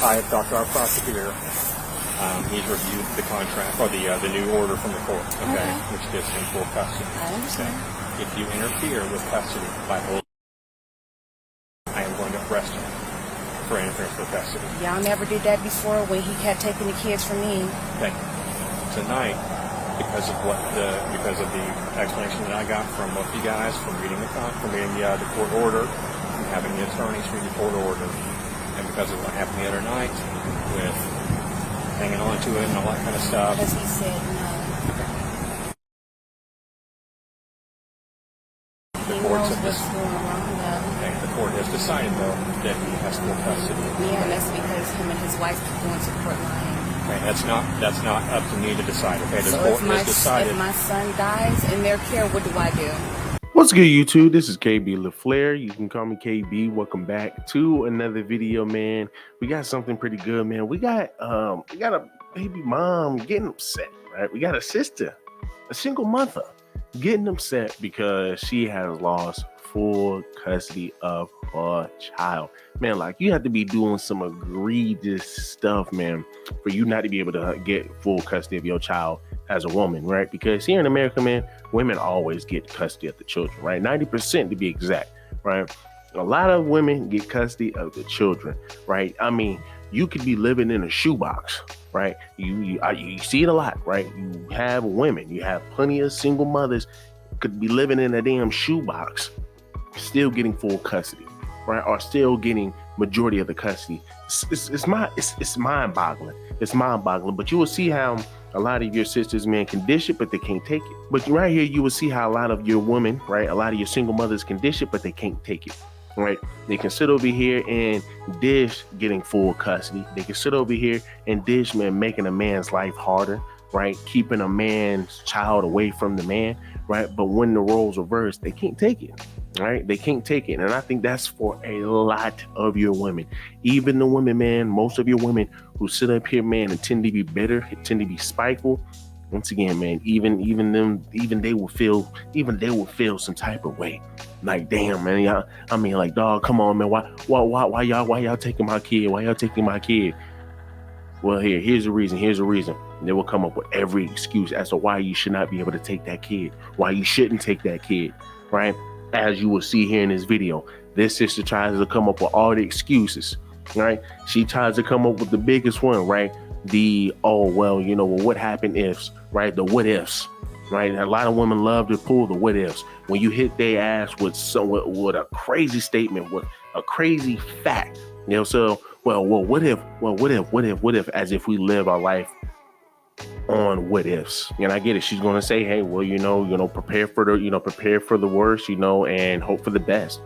I have talked to our prosecutor. He's reviewed the contract or the new order from the court, okay, which gives him full custody. I understand. Okay. If you interfere with custody by holding, I am going to arrest you for interference with custody. Y'all never did that before when he had taken the kids from me. Okay. Tonight, because of the explanation that I got from both you guys, from reading the court order, from having the attorneys read the court order, and because of what happened the other night with hanging on to it and all that kind of stuff. Because he said no. He knows what's going on though. Okay, the court has decided though that he has full custody. Yeah, and that's because him and his wife keep going to court lying. Okay, that's not up to me to decide. Okay, the So court has decided. If my son dies in their care, what do I do? What's good, YouTube? This is KB LaFleur. You can call me KB. Welcome back to another video, man. We got something pretty good, man. We got a baby mom getting upset, right? We got a sister, a single mother, getting upset because she has lost full custody of her child. Man, like, you have to be doing some egregious stuff, man, for you not to be able to get full custody of your child as a woman, right? Because here in America, man, women always get custody of the children, right? 90% to be exact, right? A lot of women get custody of the children, right? I mean, you could be living in a shoebox, right? You see it a lot, right? You have women, you have plenty of single mothers could be living in a damn shoebox, still getting full custody, right? Or still getting majority of the custody. It's mind-boggling. It's mind-boggling. But you will see how a lot of your sisters, man, can dish it, but they can't take it. But right here, you will see how a lot of your women, right? A lot of your single mothers can dish it, but they can't take it, right? They can sit over here and dish getting full custody. They can sit over here and dish, man, making a man's life harder, right? Keeping a man's child away from the man, right? But when the roles reverse, they can't take it, right? They can't take it. And I think that's for a lot of your women. Even the women, man, most of your women who sit up here, man, and tend to be bitter, tend to be spiteful. Once again, man, they will feel some type of way. Like, damn, man, I mean, like, dog, come on, man, why y'all taking my kid? Why y'all taking my kid? Well, here's the reason. They will come up with every excuse as to why you should not be able to take that kid, why you shouldn't take that kid, right? As you will see here in this video, this sister tries to come up with all the excuses, right? She tries to come up with the biggest one, right? What happened ifs, right? The what ifs, right? And a lot of women love to pull the what ifs. When you hit their ass with a crazy statement, with a crazy fact, so, what if, as if we live our life on what ifs. And I get it. She's going to say, hey, well, prepare for the worst, and hope for the best.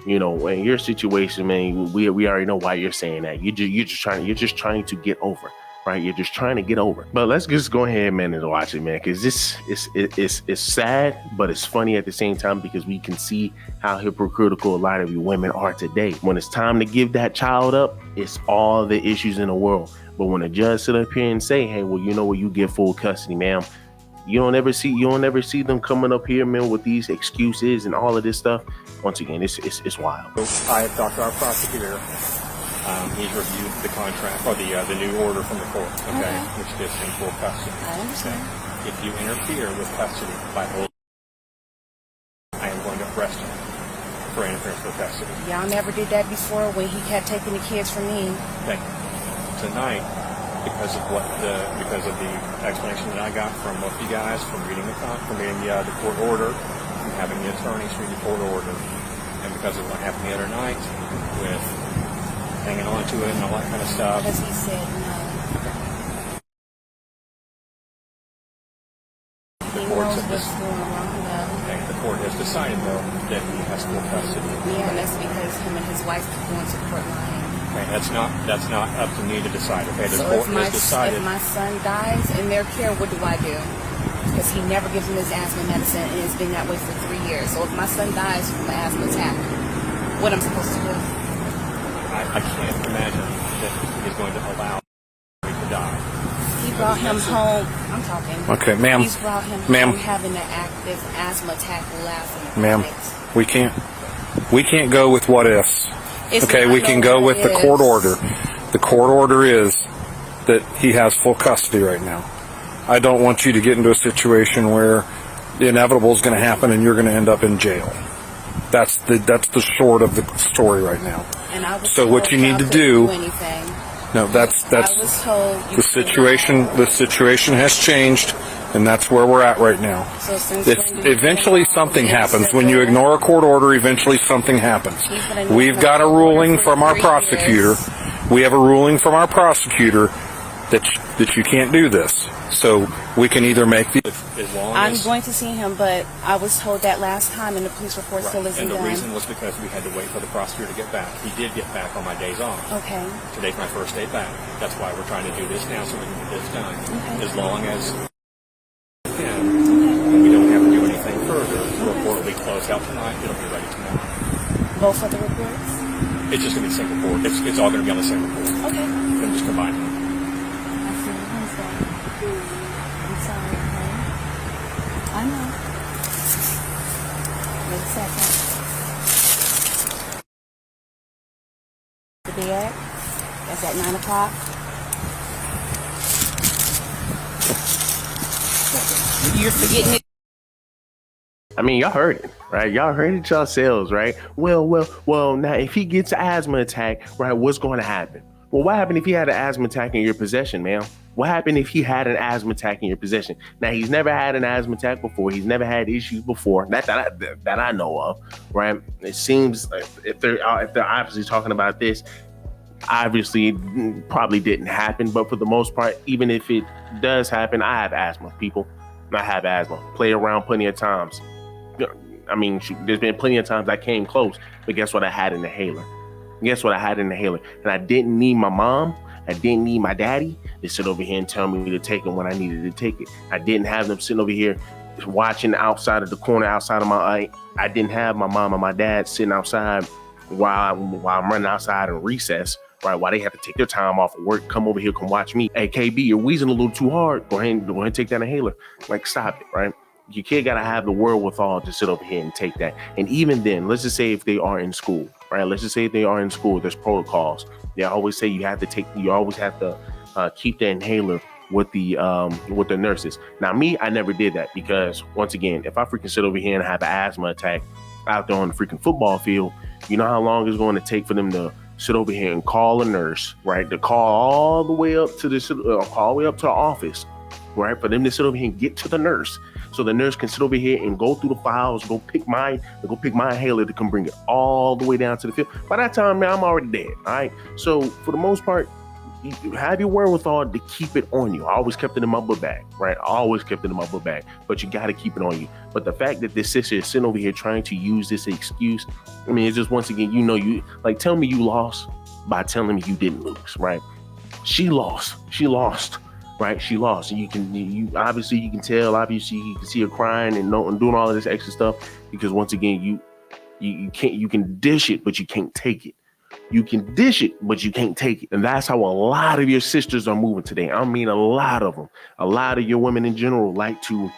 In your situation, man, we already know why you're saying that. You're just trying to get over, right? You're just trying to get over. But let's just go ahead, man, and watch it, man, because this is sad, but it's funny at the same time, because we can see how hypocritical a lot of you women are today. When it's time to give that child up, it's all the issues in the world. But when a judge sit up here and say, hey, well, you get full custody, ma'am, you don't ever see them coming up here, man, with these excuses and all of this stuff. Once again, it's wild. I have talked to our prosecutor. He's reviewed the contract or the new order from the court, okay, which gives him full custody. I understand. Okay. If you interfere with custody by holding, I am going to arrest you for interference with custody. Y'all never did that before when he had taken the kids from me. Okay. Tonight, because of the explanation that I got from both you guys, from reading the court order, from having the attorneys read the court order, and because of what happened the other night with hanging on to it and all that kind of stuff. Because he said no. He knows what's going on though. Okay, the court has decided though that he has full custody. Yeah, and that's because him and his wife keep going to court lying. Okay, that's not up to me to decide. Okay, the So court has decided. if my son dies in their care, what do I do? Because he never gives him his asthma medicine, and it's been that way for 3 years. So if my son dies from an asthma attack, what am I supposed to do? I can't imagine that he's going to allow him to die. He brought him home. I'm talking. Okay, ma'am. He's brought him home having an active asthma attack last Ma'am, we can't go with what ifs. It's okay, we can go with the court order. The court order is that he has full custody right now. I don't want you to get into a situation where the inevitable is going to happen and you're going to end up in jail. That's the short of the story right now. And I was So what told you need I to couldn't do- anything. No, that's I was told you the could situation. not. The situation has changed, and that's where we're at right now. So since It's when do you eventually think something it's happens when you civil? ignore a court order. Eventually something happens. He's been in We've the got a court ruling for from our 3 prosecutor. years. We have a ruling from our prosecutor that you can't do this. So we can either make the As long I'm as, going to see him, but I was told that last time, and the police report still isn't and the done. reason was because we had to wait for the prosecutor to get back. He did get back on my days off. Okay. Today's my first day back. That's why we're trying to do this now so we can get this done. Okay. As long as and we don't have to do anything further, the report will be closed out tonight. It'll be ready tomorrow. Both of the reports. It's just going to be the same report. It's all going to be on the same report. Okay. Then just combine them. I see what I'm saying. I'm sorry, okay? I know. Wait a second. The bed. That's at 9 o'clock. You're forgetting it. I mean, y'all heard it, right? Y'all heard it yourselves, right? Well, now if he gets an asthma attack, right, what's going to happen? Well, what happened if he had an asthma attack in your possession, man? What happened if he had an asthma attack in your possession? Now, he's never had an asthma attack before. He's never had issues before that I know of, right? It seems like if they're obviously talking about this, obviously it probably didn't happen. But for the most part, even if it does happen, I have asthma, people. I have asthma. Play around plenty of times. I mean, there's been plenty of times I came close, but guess what? I had an inhaler. And I didn't need my mom. I didn't need my daddy to sit over here and tell me to take it when I needed to take it. I didn't have them sitting over here watching outside of the corner, outside of my eye. I didn't have my mom and my dad sitting outside while I'm running outside in recess, right? While they have to take their time off of work, come over here, come watch me. Hey, KB, you're wheezing a little too hard. Go ahead and take that inhaler. Like, stop it, right? Your kid got to have the wherewithal to sit over here and take that. And even then, let's just say if they are in school, right? Let's just say if they are in school, there's protocols. They always say you always have to keep the inhaler with the nurses. Now, me, I never did that because once again, if I freaking sit over here and have an asthma attack out there on the freaking football field, you know how long it's going to take for them to sit over here and call a nurse, right? To call all the way up to the office, right? For them to sit over here and get to the nurse. So the nurse can sit over here and go through the files, go pick my inhaler to come bring it all the way down to the field. By that time, man, I'm already dead. All right. So for the most part, you have your wherewithal to keep it on you. I always kept it in my book bag, right? I always kept it in my book bag, but you got to keep it on you. But the fact that this sister is sitting over here trying to use this excuse, I mean, it's just once again, you like, tell me you lost by telling me you didn't lose, right? She lost. Right, she lost. And you can tell. Obviously, you can see her crying and doing all of this extra stuff because once again, you can dish it, but you can't take it. You can dish it, but you can't take it, and that's how a lot of your sisters are moving today. I mean, a lot of them. A lot of your women in general like to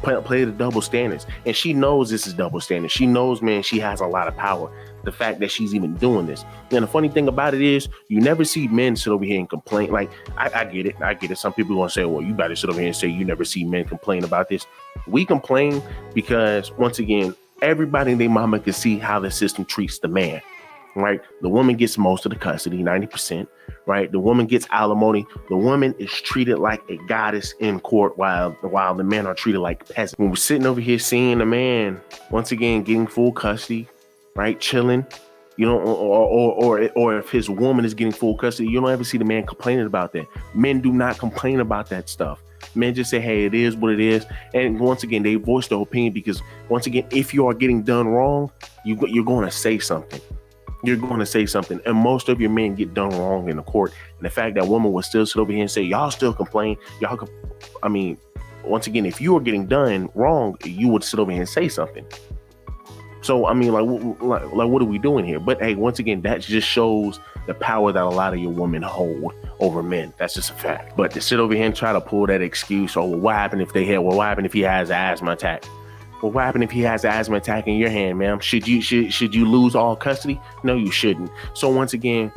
play the double standards, and she knows this is double standards. She knows, man, she has a lot of power. The fact that she's even doing this. And the funny thing about it is you never see men sit over here and complain. Like, I get it. Some people are going to say, well, you better sit over here and say you never see men complain about this. We complain because, once again, everybody and their mama can see how the system treats the man, right? The woman gets most of the custody, 90%, right? The woman gets alimony. The woman is treated like a goddess in court while the men are treated like peasants. When we're sitting over here seeing the man, once again, getting full custody, right, chilling, you know, or if his woman is getting full custody, you don't ever see the man complaining about that. Men do not complain about that stuff. Men just say, hey, it is what it is. And once again, they voice their opinion because, once again, if you are getting done wrong, you're going to say something. You're going to say something. And most of your men get done wrong in the court. And the fact that woman will still sit over here and say, y'all still complain. Once again, if you are getting done wrong, you would sit over here and say something. So, I mean, like, what are we doing here? But hey, once again, that just shows the power that a lot of your women hold over men. That's just a fact. But to sit over here and try to pull that excuse, what happened if what happened if he has an asthma attack? Well, what happened if he has an asthma attack in your hand, ma'am? Should you lose all custody? No, you shouldn't. So once again,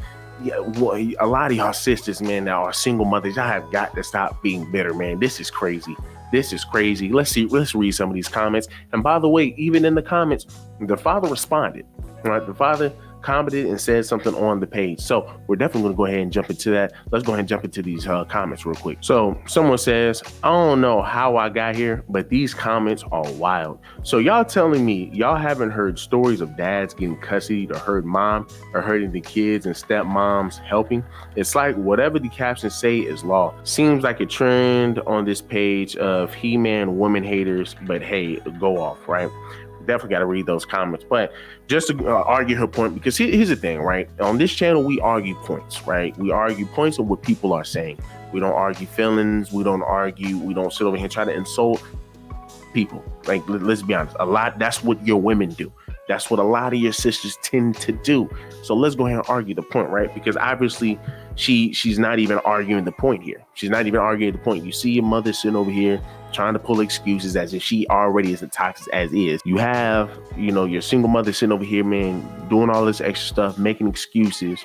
yeah, well, a lot of y'all sisters, man, that are single mothers, y'all have got to stop being bitter, man. This is crazy. This is crazy. Let's read some of these comments. And by the way, even in the comments, the father responded. Right? The father commented and said something on the page. So we're definitely going to go ahead and jump into that. Let's go ahead and jump into these comments real quick. So someone says, I don't know how I got here, but these comments are wild. So y'all telling me y'all haven't heard stories of dads getting custody or hurt mom or hurting the kids and stepmoms helping? It's like whatever the captions say is law. Seems like a trend on this page of He-Man woman haters, but hey, go off, right? Definitely got to read those comments. But just to argue her point, because here's the thing, right? On this channel, we argue points, right? We argue points of what people are saying. We don't argue feelings. We don't argue. We don't sit over here and try to insult people. Like, let's be honest. That's what your women do. That's what a lot of your sisters tend to do. So let's go ahead and argue the point, right? Because obviously she's not even arguing the point here. She's not even arguing the point. You see your mother sitting over here trying to pull excuses as if she already is as toxic as is. You have, your single mother sitting over here, man, doing all this extra stuff, making excuses,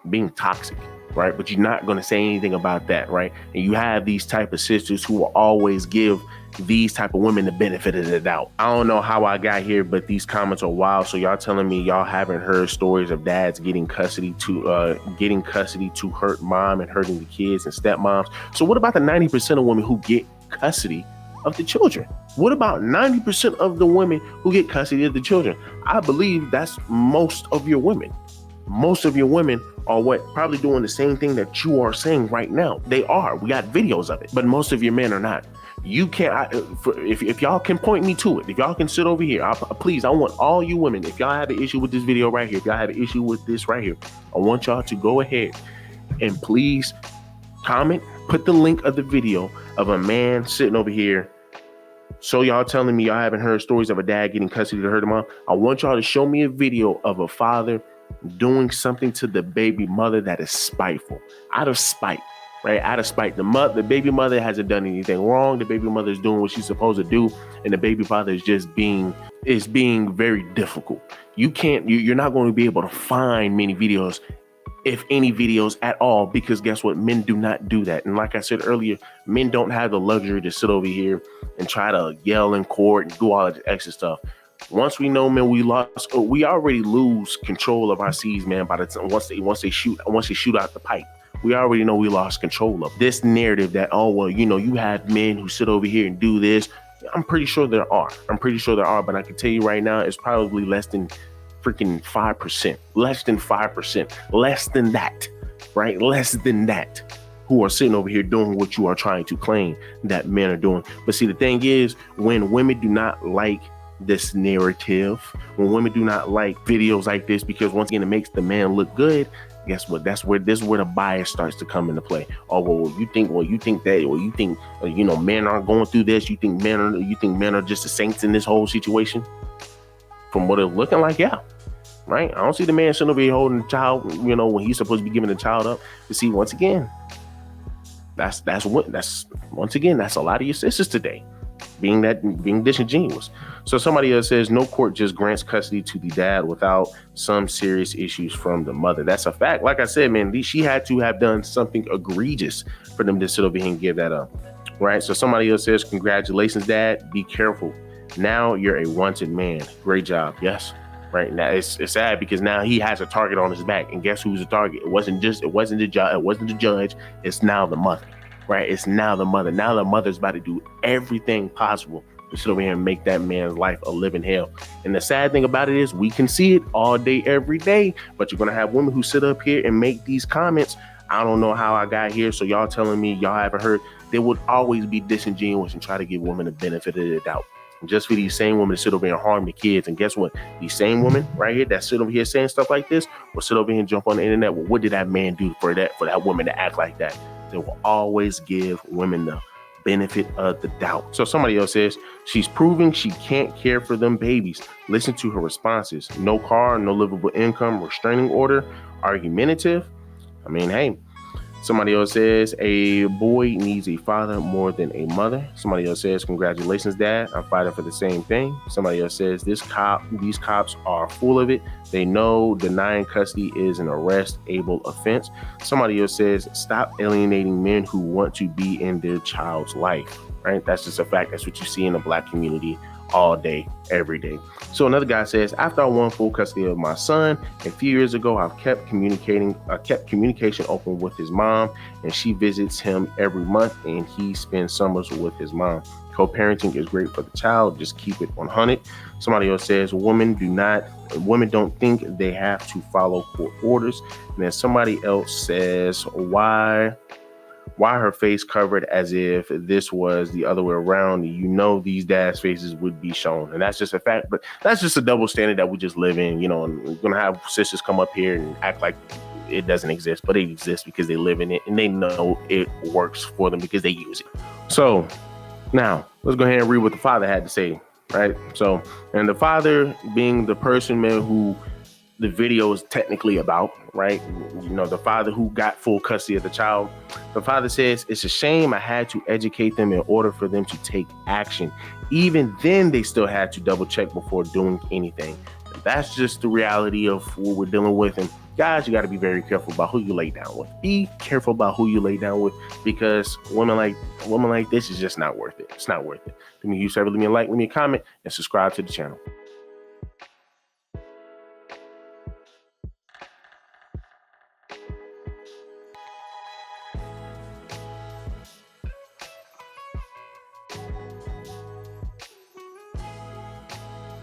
being toxic, right? But you're not going to say anything about that, right? And you have these type of sisters who will always give these type of women the benefit of the doubt. I don't know how I got here, but these comments are wild. So y'all telling me y'all haven't heard stories of dads getting custody to hurt mom and hurting the kids and stepmoms. So what about the 90% of women who get custody of the children? What about 90% of the women who get custody of the children? I believe that's most of your women. Most of your women are probably doing the same thing that you are saying right now. They are. We got videos of it, but most of your men are not. You can't, if y'all can point me to it, if y'all can sit over here, please, I want all you women, if y'all have an issue with this video right here, if y'all have an issue with this right here, I want y'all to go ahead and please comment, put the link of the video of a man sitting over here. So y'all telling me y'all haven't heard stories of a dad getting custody to hurt a mom. I want y'all to show me a video of a father doing something to the baby mother that is spiteful, out of spite. Right, out of spite. The baby mother hasn't done anything wrong. The baby mother is doing what she's supposed to do, and the baby father is just being very difficult. You're not going to be able to find many videos, if any videos at all, because guess what? Men do not do that. And like I said earlier, men don't have the luxury to sit over here and try to yell in court and do all that extra stuff. Once we know, man, we already lose control of our seeds, man. By the time once they shoot out the pipe. We already know we lost control of this narrative that, you have men who sit over here and do this. I'm pretty sure there are. But I can tell you right now, it's probably less than freaking 5%. Less than 5%. Less than that, right? Less than that, who are sitting over here doing what you are trying to claim that men are doing. But see, the thing is, when women do not like this narrative, when women do not like videos like this, because once again, it makes the man look good, guess what? This is where the bias starts to come into play. You think men aren't going through this. You think men are just the saints in this whole situation. From what it's looking like, yeah, right. I don't see the man sitting over here holding the child, when he's supposed to be giving the child up. But see, once again, that's a lot of your sisters today being disingenuous. So somebody else says no court just grants custody to the dad without some serious issues from the mother. That's a fact. Like I said, man, she had to have done something egregious for them to sit over here and give that up. Right. So somebody else says, congratulations, dad. Be careful. Now you're a wanted man. Great job. Yes. Right. Now it's sad because now he has a target on his back. And guess who's the target? It wasn't the judge. It's now the mother. Right. It's now the mother. Now the mother's about to do everything possible to sit over here and make that man's life a living hell. And the sad thing about it is we can see it all day, every day. But you're going to have women who sit up here and make these comments. I don't know how I got here. So y'all telling me y'all haven't heard. They would always be disingenuous and try to give women the benefit of the doubt. Just for these same women to sit over here and harm the kids. And guess what? These same women right here that sit over here saying stuff like this will sit over here and jump on the internet. Well, what did that man do for that woman to act like that? They will always give women the benefit of the doubt. So somebody else says she's proving she can't care for them babies. Listen to her responses. No car, no livable income, restraining order, argumentative. I mean, hey, Somebody else says a boy needs a father more than a mother. Somebody else says, congratulations, Dad. I'm fighting for the same thing. Somebody else says these cops are full of it. They know denying custody is an arrest-able offense. Somebody else says, stop alienating men who want to be in their child's life. Right? That's just a fact. That's what you see in the Black community all day, every day. So another guy says, after I won full custody of my son a few years ago, I've kept communication open with his mom, and she visits him every month, and he spends summers with his mom. Co-parenting is great for the child. Just keep it 100. Somebody else says, women don't think they have to follow court orders. And then somebody else says, why her face covered as if this was the other way around. You know, these dads' faces would be shown. And that's just a fact, but that's just a double standard that we just live in, you know, and we're going to have sisters come up here and act like it doesn't exist, but it exists because they live in it and they know it works for them because they use it. So now let's go ahead and read what the father had to say, right? So, and the father being the person, man, who the video is technically about, right? You know, the father who got full custody of the child. The father says, it's a shame I had to educate them in order for them to take action. Even then, they still had to double check before doing anything. That's just the reality of what we're dealing with. And guys, you got to be very careful about who you lay down with. Be careful about who you lay down with, because women like this is just not worth it. It's not worth it. Leave me a like, leave me a comment, and subscribe to the channel.